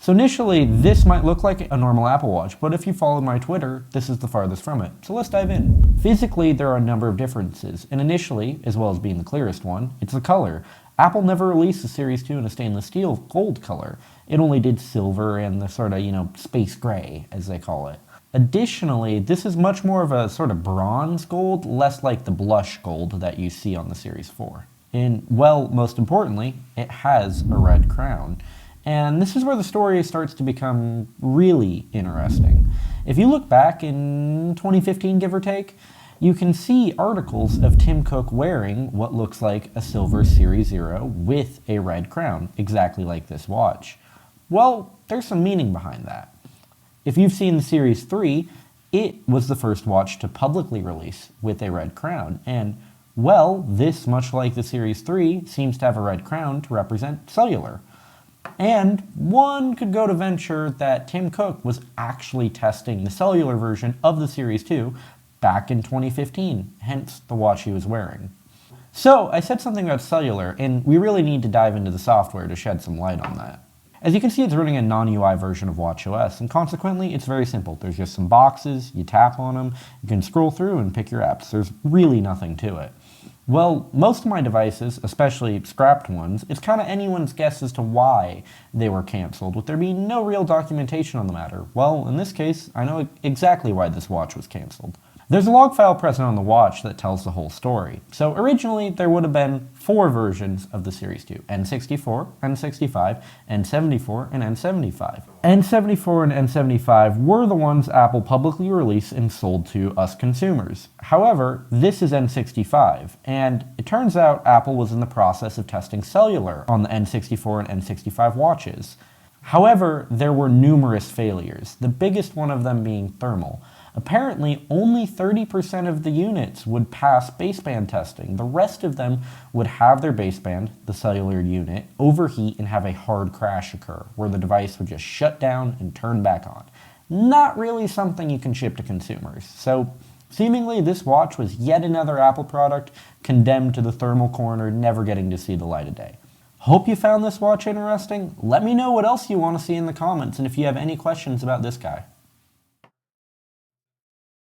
So initially, this might look like a normal Apple Watch, but if you follow my Twitter, this is the farthest from it. So let's dive in. Physically, there are a number of differences, and initially, as well as being the clearest one, it's the color. Apple never released the Series 2 in a stainless steel gold color. It only did silver and the sort of, space gray, as they call it. Additionally, this is much more of a sort of bronze gold, less like the blush gold that you see on the Series 4. And, well, most importantly, it has a red crown. And this is where the story starts to become really interesting. If you look back in 2015, give or take, you can see articles of Tim Cook wearing what looks like a silver Series 0 with a red crown, exactly like this watch. Well, there's some meaning behind that. If you've seen the Series 3, it was the first watch to publicly release with a red crown, and, well, this, much like the Series 3, seems to have a red crown to represent cellular. And one could go to venture that Tim Cook was actually testing the cellular version of the Series 2 back in 2015, hence the watch he was wearing. So, I said something about cellular, and we really need to dive into the software to shed some light on that. As you can see, it's running a non-UI version of watchOS, and consequently, it's very simple. There's just some boxes, you tap on them, you can scroll through and pick your apps. There's really nothing to it. Well, most of my devices, especially scrapped ones, it's kind of anyone's guess as to why they were canceled, with there being no real documentation on the matter. Well, in this case, I know exactly why this watch was canceled. There's a log file present on the watch that tells the whole story. So originally, there would have been 4 versions of the Series 2, N64, N65, N74, and N75. N74 and N75 were the ones Apple publicly released and sold to us consumers. However, this is N65, and it turns out Apple was in the process of testing cellular on the N64 and N65 watches. However, there were numerous failures, the biggest one of them being thermal. Apparently, only 30% of the units would pass baseband testing. The rest of them would have their baseband, the cellular unit, overheat and have a hard crash occur, where the device would just shut down and turn back on. Not really something you can ship to consumers. So, seemingly this watch was yet another Apple product condemned to the thermal corner, never getting to see the light of day. Hope you found this watch interesting. Let me know what else you want to see in the comments and if you have any questions about this guy.